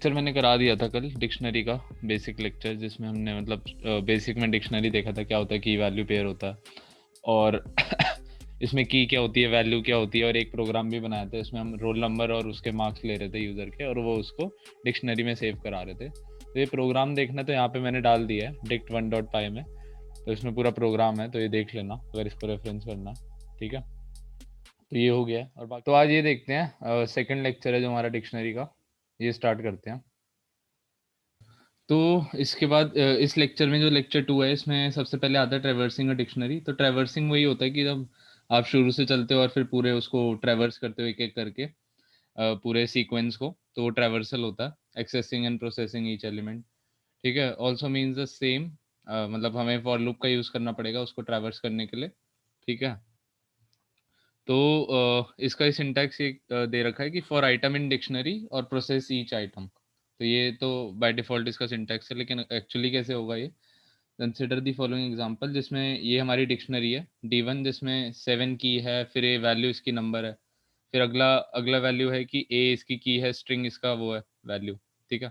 Lecture मैंने करा दिया था कल डिक्शनरी का बेसिक लेक्चर, जिसमें हमने मतलब बेसिक में डिक्शनरी देखा था क्या होता है, की वैल्यू पेयर होता है और इसमें की क्या होती है, वैल्यू क्या होती है, और एक प्रोग्राम भी बनाया था इसमें हम रोल नंबर और उसके मार्क्स ले रहे थे यूज़र के और वो उसको डिक्शनरी में सेव करा रहे थे। तो ये प्रोग्राम देखना तो यहाँ पे मैंने डाल दिया है dict1.py में, तो इसमें पूरा प्रोग्राम है, तो ये देख लेना अगर इसको रेफरेंस करना। ठीक है, तो ये हो गया। और बाकी तो आज ये देखते हैं सेकंड लेक्चर है जो हमारा डिक्शनरी का, ये स्टार्ट करते हैं। तो इसके बाद इस लेक्चर में जो लेक्चर 2 है इसमें सबसे पहले आता है ट्रैवर्सिंग अ डिक्शनरी। तो ट्रैवर्सिंग वही होता है कि जब आप शुरू से चलते हो और फिर पूरे उसको ट्रैवर्स करते हो एक एक करके पूरे सीक्वेंस को, तो वो ट्रैवर्सल होता है। Accessing and processing each element. ठीक है, ऑल्सो मीन्स द सेम, मतलब हमें फॉर लूप का यूज़ करना पड़ेगा उसको ट्रैवर्स करने के लिए। ठीक है, तो इसका सिंटैक्स ये दे रखा है कि फॉर आइटम इन डिक्शनरी और प्रोसेस ईच आइटम। तो ये तो बाय डिफ़ॉल्ट इसका सिंटैक्स है, लेकिन एक्चुअली कैसे होगा ये। कंसिडर द फॉलोइंग एग्जांपल, जिसमें ये हमारी डिक्शनरी है D1 जिसमें 7 की है, फिर ए वैल्यू इसकी नंबर है, फिर अगला अगला वैल्यू है कि ए इसकी की है, स्ट्रिंग इसका वो है वैल्यू। ठीक है,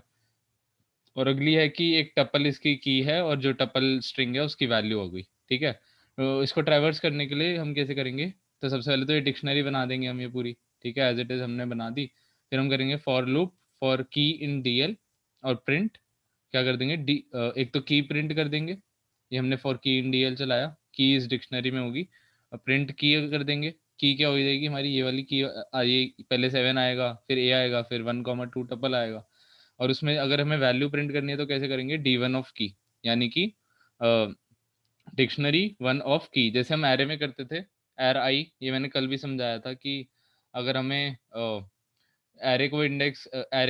और अगली है कि एक टपल इसकी की है और जो टपल स्ट्रिंग है उसकी वैल्यू हो गई। ठीक है, तो इसको ट्रैवर्स करने के लिए हम कैसे करेंगे, तो सबसे पहले तो ये डिक्शनरी बना देंगे हम ये पूरी। ठीक है, एज इट इज़ हमने बना दी। फिर हम करेंगे फॉर लूप फॉर की इन DL और प्रिंट क्या कर देंगे एक तो की प्रिंट कर देंगे, ये हमने फॉर की इन DL चलाया, की इस डिक्शनरी में होगी। और प्रिंट की कर देंगे, की क्या हो जाएगी हमारी ये वाली की, ये पहले 7 आएगा, फिर ए आएगा, फिर 1,2 टपल आएगा। और उसमें अगर हमें वैल्यू प्रिंट करनी है तो कैसे करेंगे, D1 ऑफ की, यानी कि डिक्शनरी 1 ऑफ की, जैसे हम एरे में करते थे एर आई। ये मैंने कल भी समझाया था कि अगर हमें एरे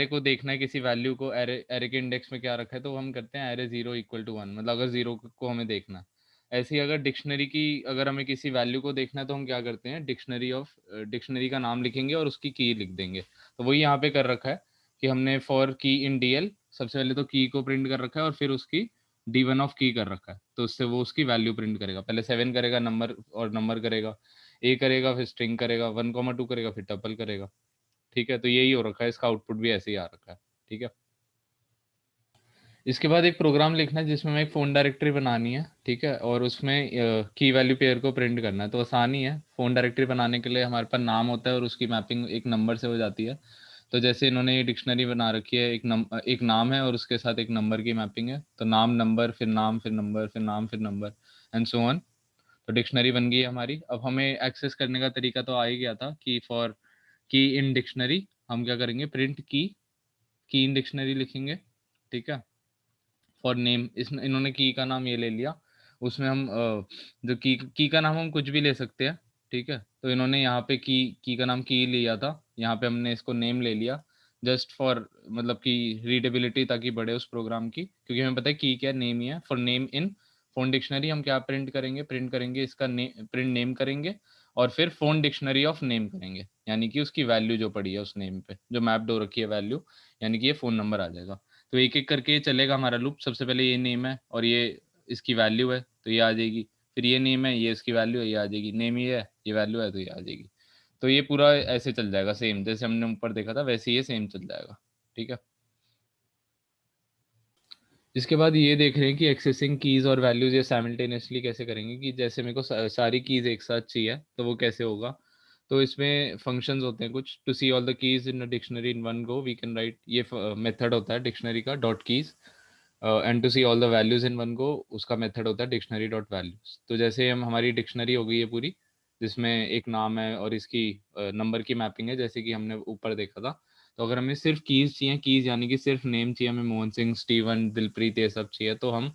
को देखना है किसी वैल्यू को, एरे एरे के इंडेक्स में क्या रखा है, तो हम करते हैं एरे 0 इक्वल टू 1, मतलब अगर 0 को हमें देखना है। ऐसे ही अगर डिक्शनरी की अगर हमें किसी वैल्यू को देखना है तो हम क्या करते हैं, डिक्शनरी का नाम लिखेंगे और उसकी की लिख देंगे। तो वही यहाँ पे कर रखा है कि हमने फॉर की इन DL सबसे पहले तो की को प्रिंट कर रखा है और फिर उसकी D1 ऑफ की कर रखा है, तो उससे वो उसकी वैल्यू प्रिंट करेगा। पहले 7 करेगा नंबर और नंबर करेगा, ए करेगा, फिर स्ट्रिंग करेगा, 1,2 करेगा, फिर टपल करेगा। ठीक है, तो यही हो रखा है, इसका आउटपुट भी ऐसे ही आ रखा है। ठीक है, इसके बाद एक प्रोग्राम लिखना है जिसमें हमें एक फ़ोन डायरेक्टरी बनानी है। ठीक है, और उसमें की वैल्यू पेयर को प्रिंट करना है। तो आसान ही है, फ़ोन डायरेक्टरी बनाने के लिए हमारे पास नाम होता है और उसकी मैपिंग एक नंबर से हो जाती है। तो जैसे इन्होंने ये डिक्शनरी बना रखी है, एक नाम है और उसके साथ एक नंबर की मैपिंग है, तो नाम नंबर फिर नाम फिर नंबर फिर नाम फिर नंबर एंड सो ऑन। तो डिक्शनरी बन गई है हमारी। अब हमें एक्सेस करने का तरीका तो आ ही गया था कि फॉर की इन डिक्शनरी हम क्या करेंगे, प्रिंट की इन डिक्शनरी लिखेंगे। ठीक है, फॉर नेम इन्होंने की का नाम ये ले लिया, उसमें हम जो की का नाम हम कुछ भी ले सकते हैं। ठीक है, तो इन्होंने यहाँ पे की का नाम की लिया था, यहाँ पे हमने इसको नेम ले लिया जस्ट फॉर मतलब कि रीडेबिलिटी, ताकि बढ़े उस प्रोग्राम की, क्योंकि हमें पता है की क्या नेम ही है। For name in phone dictionary हम क्या प्रिंट करेंगे इसका प्रिंट नेम करेंगे और फिर फोन डिक्शनरी ऑफ नेम करेंगे, यानी कि उसकी वैल्यू जो पड़ी है उस नेम पे जो मैप्ड हो रखी है वैल्यू, यानी कि ये फ़ोन नंबर आ जाएगा। तो एक-एक करके चलेगा हमारा लूप। सबसे पहले ये नेम है और ये इसकी वैल्यू है, तो ये आ जाएगी। फिर ये नेम है, ये इसकी वैल्यू है, ये आ जाएगी। नेम ये है, ये वैल्यू है, तो ये आ जाएगी। तो ये पूरा ऐसे चल जाएगा सेम, जैसे हमने ऊपर देखा था वैसे ही ये सेम चल जाएगा। ठीक है? इसके बाद ये देख रहे हैं कि एक्सेसिंग कीज़ और वैल्यूज़ ये साइमल्टेनियसली कैसे करेंगे, कि जैसे मेरे को सारी कीज़ एक साथ चाहिए, तो वो कैसे होगा। तो इसमें फंक्शंस होते हैं कुछ, to see all the keys in a dictionary in one go we can write, ये मेथड होता है डिक्शनरी का dot keys. And to see all the values in one go उसका मेथड होता है डिक्शनरी डॉट वैल्यूज़। तो जैसे हम हमारी डिक्शनरी हो गई है पूरी, जिसमें एक नाम है और इसकी नंबर की मैपिंग है, जैसे कि हमने ऊपर देखा था। तो अगर हमें सिर्फ कीज़ चाहिए, कीज़ यानी कि सिर्फ नेम चाहिए, हमें मोहन सिंह, स्टीवन, दिलप्रीत ये सब चाहिए, तो हम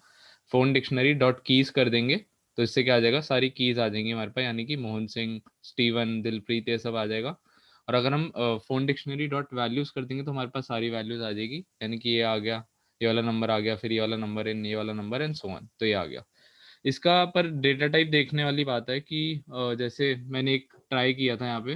फ़ोन डिक्शनरी डॉट कीज़ कर देंगे। तो इससे क्या आ जाएगा, सारी कीज़ आ जाएंगी हमारे पास, यानी कि मोहन सिंह, स्टीवन, दिलप्रीत ये सब आ जाएगा। और अगर हम फ़ोन डिक्शनरी डॉट वैल्यूज़ कर देंगे तो हमारे पास सारी वैल्यूज़ आ जाएगी, यानी कि ये आ गया, ये वाला नंबर आ गया, फिर ये वाला नंबर इन, ये वाला नंबर एंड सो ऑन, तो ये आ गया। इसका पर डेटा टाइप देखने वाली बात है कि जैसे मैंने एक ट्राई किया था यहाँ पे।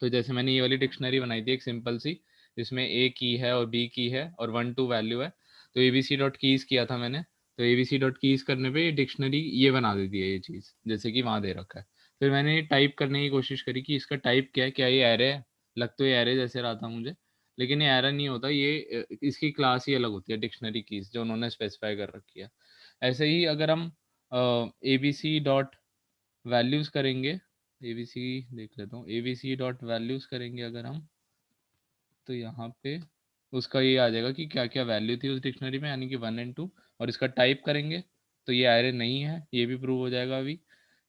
तो जैसे मैंने ये वाली डिक्शनरी बनाई थी एक सिंपल सी, जिसमें ए की है और बी की है और 1 2 वैल्यू है। तो एबीसी डॉट कीज़ किया था मैंने। तो एबीसी डॉट कीज़ करने पे ये डिक्शनरी ये बना देती है ये चीज़, जैसे कि वहाँ दे रखा है। फिर मैंने टाइप करने की कोशिश करी कि इसका टाइप क्या है, क्या ये एरे है, लग तो ये एरे जैसे रहा था मुझे। लेकिन ये एरर नहीं होता, ये इसकी क्लास ही अलग होती है, डिक्शनरी कीज जो उन्होंने स्पेसिफाई कर रखी है। ऐसे ही अगर हम abc डॉट वैल्यूज करेंगे, abc देख लेता हूँ, abc डॉट वैल्यूज करेंगे अगर हम, तो यहाँ पे उसका ये आ जाएगा कि क्या क्या वैल्यू थी उस डिक्शनरी में, यानी कि 1 और 2, और इसका टाइप करेंगे तो ये एरे नहीं है, ये भी प्रूव हो जाएगा अभी।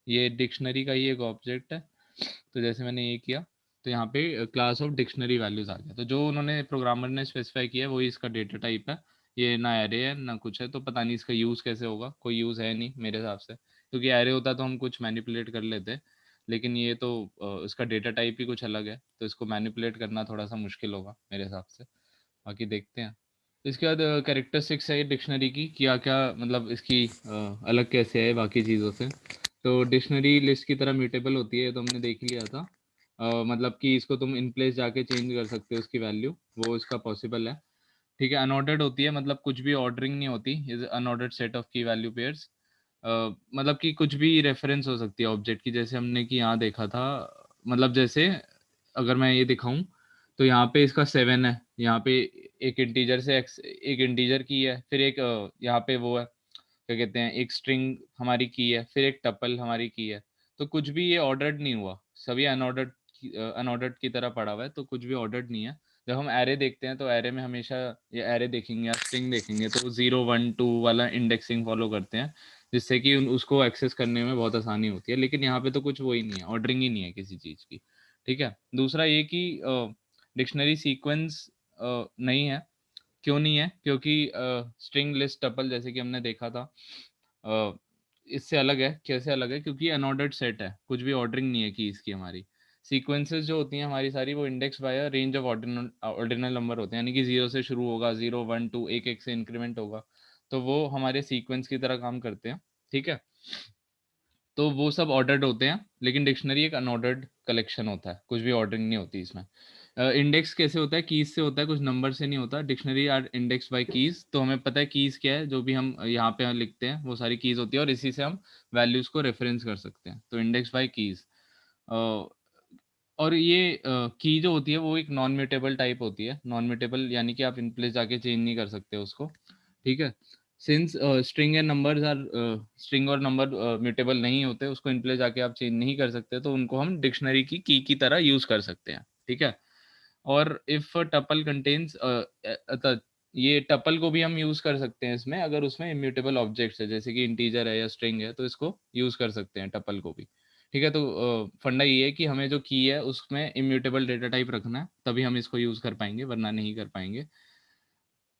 ये डिक्शनरी का ही एक ऑब्जेक्ट है। तो जैसे मैंने ये किया तो यहाँ पे क्लास ऑफ डिक्शनरी वैल्यूज आ गया। तो जो उन्होंने प्रोग्रामर ने स्पेसिफाई किया है वही इसका डेटा टाइप है। ये ना एरे है ना कुछ है, तो पता नहीं इसका यूज़ कैसे होगा, कोई यूज़ है नहीं मेरे हिसाब से, क्योंकि एरे होता तो हम कुछ मैनिपुलेट कर लेते, लेकिन ये तो इसका डेटा टाइप ही कुछ अलग है, तो इसको मैनिपुलेट करना थोड़ा सा मुश्किल होगा मेरे हिसाब से। बाकी देखते हैं। इसके बाद कैरेक्टरिस्टिक्स है डिक्शनरी की, क्या क्या मतलब इसकी अलग कैसे है बाकी चीज़ों से। तो डिक्शनरी लिस्ट की तरह म्यूटेबल होती है, तो हमने देख लिया था। मतलब कि इसको तुम इन प्लेस जाके चेंज कर सकते हो उसकी वैल्यू, वो इसका पॉसिबल है। ठीक है, अनऑर्डर्ड होती है, मतलब कुछ भी ऑर्डरिंग नहीं होती, इज अनऑर्डर्ड सेट ऑफ की वैल्यू पेयर्स। मतलब कि कुछ भी रेफरेंस हो सकती है ऑब्जेक्ट की, जैसे हमने कि यहाँ देखा था, मतलब जैसे अगर मैं ये दिखाऊं तो यहाँ पे इसका 7 है, यहाँ पे एक इंटीजर से एक इंटीजर की है, फिर एक यहाँ पे वो है क्या कहते हैं, एक स्ट्रिंग हमारी की है, फिर एक टपल हमारी की है। तो कुछ भी ये ऑर्डर्ड नहीं हुआ, सभी अनऑर्डर्ड अनऑर्डर्ड की तरह पड़ा हुआ है, तो कुछ भी ऑर्डर्ड नहीं है। जब हम एरे देखते हैं तो एरे में हमेशा ये एरे देखेंगे या स्ट्रिंग देखेंगे तो 0 1 2 वाला इंडेक्सिंग फॉलो करते हैं, जिससे कि उसको एक्सेस करने में बहुत आसानी होती है। लेकिन यहाँ पे तो कुछ वो ही नहीं है, ऑर्डरिंग ही नहीं है किसी चीज़ की। ठीक है, दूसरा ये कि डिक्शनरी सीक्वेंस नहीं है। क्यों नहीं है? क्योंकि स्ट्रिंग लिस्ट टपल जैसे कि हमने देखा था, अ, इससे अलग है। कैसे अलग है? क्योंकि अनऑर्डर्ड सेट है, कुछ भी ऑर्डरिंग नहीं है कि इसकी हमारी सीक्वेंसेस जो होती हैं हमारी सारी, वो index bye a range of ordinal ordinal number होते हैं, यानी कि 0 से शुरू होगा, 0 1 2 एक एक से इंक्रीमेंट होगा, तो वो हमारे सीक्वेंस की तरह काम करते हैं। ठीक है, तो वो सब ऑर्डर्ड होते हैं, लेकिन डिक्शनरी एक अनऑर्डर्ड कलेक्शन होता है, कुछ भी ऑर्डरिंग नहीं होती इसमें। इंडेक्स कैसे होता है? कीज से होता है, कुछ नंबर से नहीं होता। Dictionary are index by keys, तो हमें पता है कीज क्या है, जो भी हम यहाँ पे लिखते हैं वो सारी कीज होती है, और इसी से हम वैल्यूज को रेफरेंस कर सकते हैं, तो इंडेक्स बाय कीज। और ये की जो होती है वो एक नॉन म्यूटेबल टाइप होती है। नॉन म्यूटेबल यानी कि आप इन प्लेस जाके चेंज नहीं कर सकते उसको। ठीक है, since string and numbers are string और नंबर म्यूटेबल नहीं होते, उसको इन प्लेस जाके आप चेंज नहीं कर सकते, तो उनको हम डिक्शनरी की तरह यूज कर सकते हैं। ठीक है, और इफ टपल कंटेन्स, ये टपल को भी हम यूज कर सकते हैं इसमें, अगर उसमें इम्यूटेबल ऑब्जेक्ट्स है, जैसे कि इंटीजर है या स्ट्रिंग है, तो इसको यूज कर सकते हैं टपल को भी। ठीक है, तो फंडा ये है कि हमें जो की है उसमें इम्यूटेबल डेटा टाइप रखना है, तभी हम इसको यूज कर पाएंगे, वरना नहीं कर पाएंगे।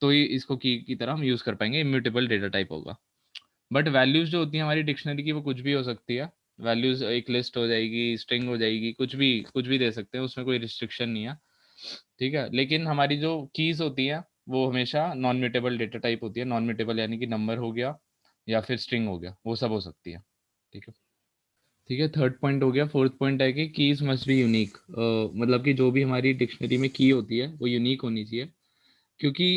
तो ये इसको की तरह हम यूज कर पाएंगे, इम्यूटेबल डेटा टाइप होगा। बट वैल्यूज जो होती है हमारी डिक्शनरी की, वो कुछ भी हो सकती है। वैल्यूज एक लिस्ट हो जाएगी, स्ट्रिंग हो जाएगी, कुछ भी दे सकते हैं, उसमें कोई रिस्ट्रिक्शन नहीं है। ठीक है, लेकिन हमारी जो कीज होती है वो हमेशा नॉन म्यूटेबल डेटा टाइप होती है। नॉन म्यूटेबल यानी कि नंबर हो गया या फिर स्ट्रिंग हो गया, वो सब हो सकती है। ठीक है। ठीक है, थर्ड पॉइंट हो गया। फोर्थ पॉइंट है कि कीज मस्ट बी यूनिक। मतलब कि जो भी हमारी डिक्शनरी में की होती है वो यूनिक होनी चाहिए, क्योंकि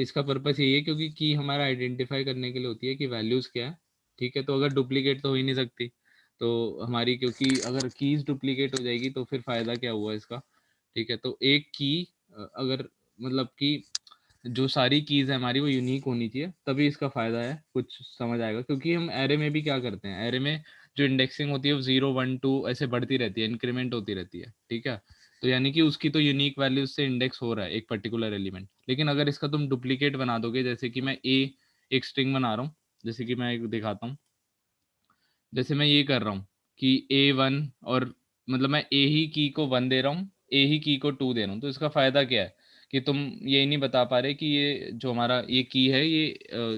इसका पर्पस यही है, क्योंकि की हमारा आइडेंटिफाई करने के लिए होती है कि वैल्यूज़ क्या है। ठीक है, तो अगर डुप्लीकेट तो हो ही नहीं सकती, तो हमारी, क्योंकि अगर कीज डुप्लीकेट हो जाएगी तो फिर फ़ायदा क्या हुआ इसका। ठीक है, तो एक की अगर मतलब कि जो सारी कीज़ है हमारी वो यूनिक होनी चाहिए, तभी इसका फ़ायदा है, कुछ समझ आएगा। क्योंकि हम एरे में भी क्या करते हैं, एरे में जो इंडेक्सिंग होती है वो 0 1 2 ऐसे बढ़ती रहती है, इंक्रीमेंट होती रहती है। ठीक है, तो यानी कि उसकी तो यूनिक वैल्यूज से इंडेक्स हो रहा है एक पर्टिकुलर एलिमेंट। लेकिन अगर इसका तुम डुप्लीकेट बना दोगे, जैसे कि मैं ए एक स्ट्रिंग बना रहा हूँ, जैसे कि मैं एक दिखाता हूँ, जैसे मैं ये कर रहा हूँ कि A1, और मतलब मैं ए ही की को 1 दे रहा हूँ, ए ही की को 2 दे रहा हूँ, तो इसका फ़ायदा क्या है कि तुम ये नहीं बता पा रहे कि ये जो हमारा ये की है ये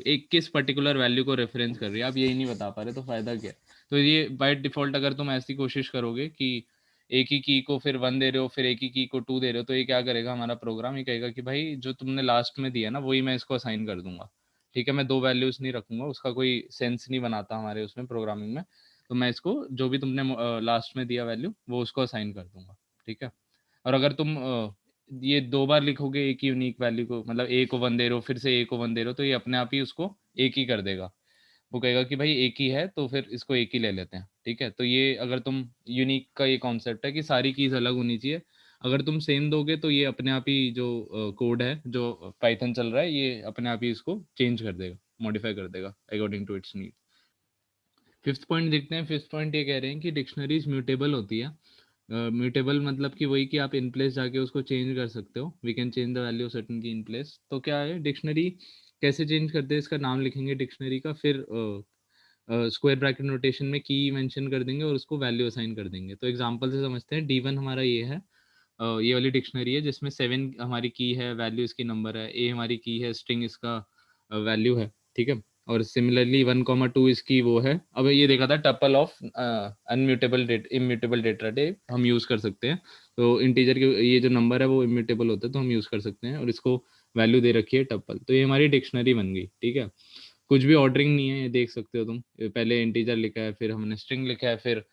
एक किस पर्टिकुलर वैल्यू को रेफरेंस कर रही है, आप यही नहीं बता पा रहे, तो फ़ायदा क्या है। तो ये बाय डिफ़ॉल्ट अगर तुम ऐसी कोशिश करोगे कि एक ही की को फिर 1 दे रहे हो, फिर एक ही की को 2 दे रहे हो, तो ये क्या करेगा हमारा प्रोग्राम, ये कहेगा कि भाई जो तुमने लास्ट में दिया ना वही मैं इसको असाइन कर दूंगा। ठीक है, मैं दो वैल्यूज़ नहीं रखूंगा, उसका कोई सेंस नहीं बनाता हमारे उसमें प्रोग्रामिंग में। तो मैं इसको जो भी तुमने लास्ट में दिया वैल्यू वो उसको असाइन कर दूंगा। ठीक है, और अगर तुम ये दो बार लिखोगे एक ही यूनिक वैल्यू को, मतलब ए को 1 दे रहे हो फिर से ए को 1 दे रहे हो, तो ये अपने आप ही उसको एक ही कर देगा। वो कहेगा कि भाई एक ही है तो फिर इसको एक ही ले लेते हैं। ठीक है, तो ये अगर तुम यूनिक का ये कॉन्सेप्ट है कि सारी कीज अलग होनी चाहिए, अगर तुम सेम दोगे तो ये अपने आप ही जो कोड है जो पाइथन चल रहा है ये अपने आप ही इसको चेंज कर देगा, मॉडिफाई कर देगा according to its need. Fifth point देखते हैं। फिफ्थ पॉइंट ये कह रहे हैं कि डिक्शनरीज म्यूटेबल होती है। म्यूटेबल मतलब कि वही कि आप इन प्लेस जाके उसको चेंज कर सकते हो, we can change the value certain key in place. तो क्या है डिक्शनरी कैसे चेंज करते हैं, इसका नाम लिखेंगे डिक्शनरी का, फिर स्क्वायर ब्रैकेट नोटेशन में की मेंशन कर देंगे और उसको वैल्यू असाइन कर देंगे। तो एग्जांपल से समझते हैं। D1 हमारा ये है, ये वाली डिक्शनरी है जिसमें 7 हमारी की है, वैल्यू इसकी नंबर है, ए हमारी की है, स्ट्रिंग इसका वैल्यू है, ठीक है। और सिमिलरली 1,2 इसकी वो है। अब ये देखा था tuple of unmutable that immutable data type हम यूज़ कर सकते हैं। तो इंटीजर के ये जो नंबर है वो इम्यूटेबल होता है तो हम यूज़ कर सकते हैं, और इसको वैल्यू दे रखी है टपल। तो ये हमारी डिक्शनरी बन गई, ठीक है। कुछ भी ऑर्डरिंग नहीं है, ये देख सकते हो तुम। पहले इंटीजर लिखा है, फिर हमने स्ट्रिंग लिखा है, फिर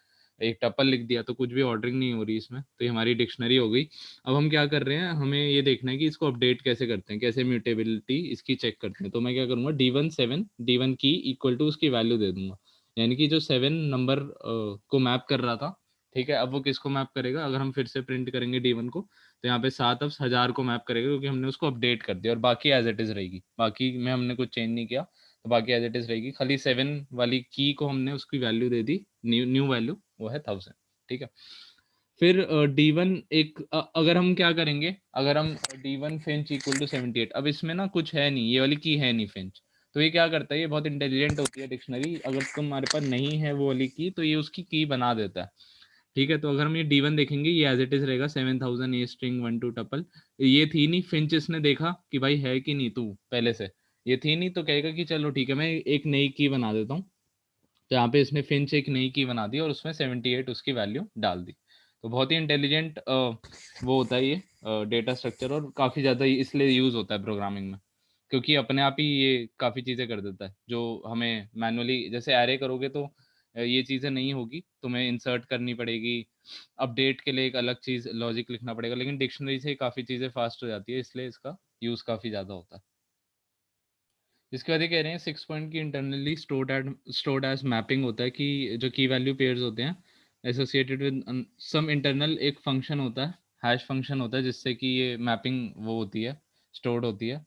एक टपल लिख दिया, तो कुछ भी ऑर्डरिंग नहीं हो रही इसमें। तो ये हमारी डिक्शनरी हो गई। अब हम क्या कर रहे हैं, हमें ये देखना है कि इसको अपडेट कैसे करते हैं, कैसे म्यूटेबिलिटी इसकी चेक करते हैं। तो मैं क्या करूँगा, D1 की इक्वल टू उसकी वैल्यू दे दूंगा। यानी कि जो 7 नंबर को मैप कर रहा था, ठीक है, अब वो किसको मैप करेगा, अगर हम फिर से प्रिंट करेंगे D1 को, तो यहाँ पे 7 अब 1000 को मैप करेगा, क्योंकि हमने उसको अपडेट कर दिया। और बाकी एज इट इज रहेगी, बाकी में हमने कुछ चेंज नहीं किया, तो बाकी एज इट इज रहेगी। खाली 7 वाली की को हमने उसकी वैल्यू दे दी, न्यू न्यू वैल्यू वो है 1000, ठीक है। फिर D1 एक अगर हम क्या करेंगे, अगर हम D1 फिंच इक्वल टू 78, अब इसमें ना कुछ है नहीं, ये वाली की है नहीं फिंच। तो ये क्या करता है, ये बहुत इंटेलिजेंट होती है डिक्शनरी। अगर तुम्हारे पास नहीं है वो वाली की, तो ये उसकी की बना देता है, ठीक है। तो अगर हम ये D1 देखेंगे, ये एज इट इज रहेगा 7000 ए स्ट्रिंग 1 2 टपल। ये थी नहीं, फिंच इसने देखा कि भाई है कि नहीं तू पहले से, ये थी नहीं, तो कहेगा कि चलो ठीक है मैं एक नई की बना देता हूँ। तो यहाँ पे इसने फिंच एक नई की बना दी और उसमें 78 उसकी वैल्यू डाल दी। तो बहुत ही इंटेलिजेंट वो होता है ये डेटा स्ट्रक्चर, और काफ़ी ज़्यादा इसलिए यूज़ होता है प्रोग्रामिंग में, क्योंकि अपने आप ही ये काफ़ी चीज़ें कर देता है जो हमें मैनुअली, जैसे एरे करोगे तो ये चीज़ें नहीं होगी, तुम्हें इंसर्ट करनी पड़ेगी, अपडेट के लिए एक अलग चीज़ लॉजिक लिखना पड़ेगा। लेकिन डिक्शनरी से काफ़ी चीज़ें फास्ट हो जाती है, इसलिए इसका यूज़ काफ़ी ज़्यादा होता है। इसके बाद ये कह रहे हैं 6 पॉइंट की इंटरनली स्टोर्ड एज मैपिंग होता है, कि जो की वैल्यू पेयर्स होते हैं एसोसिएटेड विद सम इंटरनल एक फंक्शन होता है, हैश फंक्शन होता है, जिससे कि ये मैपिंग वो होती है, स्टोर्ड होती है।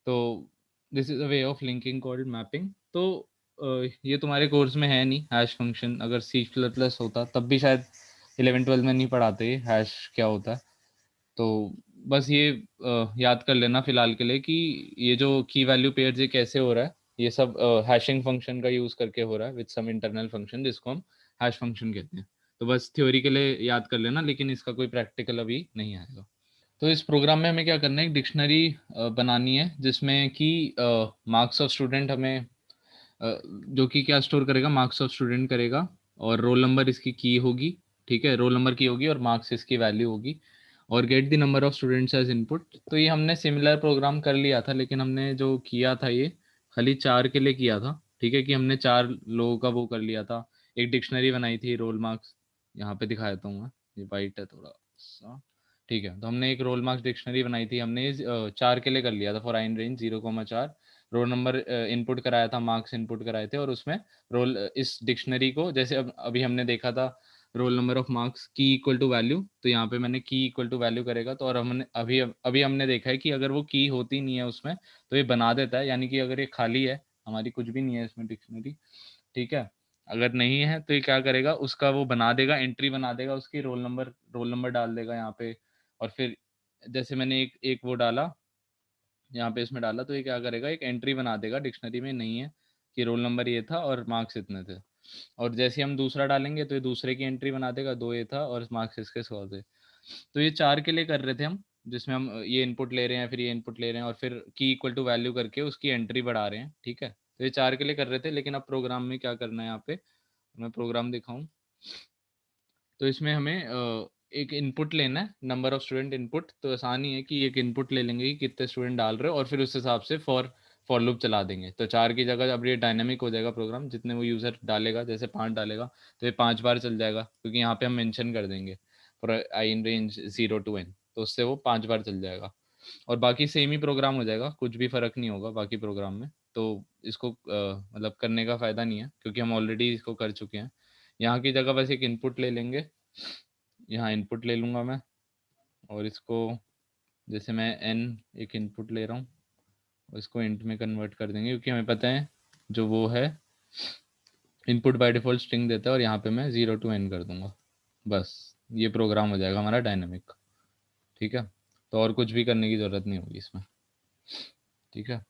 तो this is a way of linking called mapping. तो ये तुम्हारे कोर्स में है नहीं हैश फंक्शन, अगर C++ होता तब भी शायद 11 12 में नहीं पढ़ाते हैश क्या होता है। तो बस ये याद कर लेना फिलहाल के लिए कि ये जो की वैल्यू पेयर्स ये कैसे हो रहा है, ये सब हैशिंग फंक्शन का यूज करके हो रहा है विद सम इंटरनल फंक्शन, जिसको हम हैश फंक्शन कहते हैं। तो बस थ्योरी के लिए याद कर लेना, लेकिन इसका कोई प्रैक्टिकल अभी नहीं आएगा। तो इस प्रोग्राम में हमें क्या करना है, एक डिक्शनरी बनानी है जिसमें कि मार्क्स ऑफ स्टूडेंट हमें जो कि क्या स्टोर करेगा, मार्क्स ऑफ स्टूडेंट करेगा, और रोल नंबर इसकी की होगी, ठीक है, रोल नंबर की होगी और मार्क्स इसकी वैल्यू होगी, और get the number of students as input. तो ये हमने सिमिलर प्रोग्राम कर लिया था, लेकिन हमने जो किया था ये खाली 4 के लिए किया था, ठीक है, कि हमने 4 लोगों का वो कर लिया था। एक डिक्शनरी बनाई थी रोल मार्क्स, यहाँ पे दिखा देता हूँ मैं, ये वाइट है थोड़ा सा, ठीक है। तो हमने एक रोल मार्क्स डिक्शनरी बनाई थी, हमने 4 के लिए कर लिया था, for I range 0,4, roll number input कराया था, मार्क्स इनपुट कराए थे, और उसमें रोल इस डिक्शनरी को, जैसे अभी हमने देखा था रोल नंबर ऑफ मार्क्स की इक्वल टू वैल्यू, तो यहाँ पे मैंने की इक्वल टू वैल्यू करेगा। तो और हमने अभी अभी हमने देखा है कि अगर वो की होती नहीं है उसमें, तो ये बना देता है, यानी कि अगर ये खाली है, हमारी कुछ भी नहीं है इसमें डिक्शनरी, ठीक है, अगर नहीं है तो ये क्या करेगा, उसका वो बना देगा, एंट्री बना देगा उसकी, रोल नंबर डाल देगा यहाँ पे। और फिर जैसे मैंने एक एक वो डाला यहाँ पे, इसमें डाला, तो ये क्या करेगा, एक एंट्री बना देगा डिक्शनरी में, नहीं है कि रोल नंबर ये था और मार्क्स इतने थे। और जैसे हम दूसरा डालेंगे तो ये दूसरे की एंट्री बना देगा, 2 ये था और मार्क्स इसके 100 थे। तो ये 4 के लिए कर रहे थे हम, जिसमें हम ये इनपुट ले रहे हैं, फिर ये इनपुट ले रहे हैं, और फिर की इक्वल टू वैल्यू करके उसकी एंट्री बढ़ा रहे हैं, ठीक है। तो ये 4 के लिए कर रहे थे, लेकिन अब प्रोग्राम में क्या करना है, यहाँ पे मैं प्रोग्राम दिखाऊं, तो इसमें हमें एक इनपुट लेना है, नंबर ऑफ स्टूडेंट इनपुट। तो आसान ही है कि एक इनपुट ले लेंगे कि कितने स्टूडेंट डाल रहे हो, और फिर उस हिसाब से फॉर लूप चला देंगे। तो 4 की जगह अब ये डायनेमिक हो जाएगा प्रोग्राम, जितने वो यूज़र डालेगा, जैसे 5 डालेगा तो ये 5 बार चल जाएगा, क्योंकि यहाँ पे हम मेंशन कर देंगे for I in range 0 to n, तो उससे वो 5 बार चल जाएगा। और बाकी सेम ही प्रोग्राम हो जाएगा, कुछ भी फ़र्क नहीं होगा बाकी प्रोग्राम में। तो इसको मतलब करने का फ़ायदा नहीं है, क्योंकि हम ऑलरेडी इसको कर चुके हैं। यहाँ की जगह बस एक इनपुट ले लेंगे, यहाँ इनपुट ले लूँगा मैं, और इसको जैसे मैं n एक इनपुट ले रहा हूँ, और इसको इंट में कन्वर्ट कर देंगे, क्योंकि हमें पता है जो वो है इनपुट बाय डिफ़ॉल्ट स्ट्रिंग देता है, और यहाँ पे मैं 0 to n कर दूंगा। बस ये प्रोग्राम हो जाएगा हमारा डायनामिक। ठीक है, तो और कुछ भी करने की ज़रूरत नहीं होगी इसमें। ठीक है।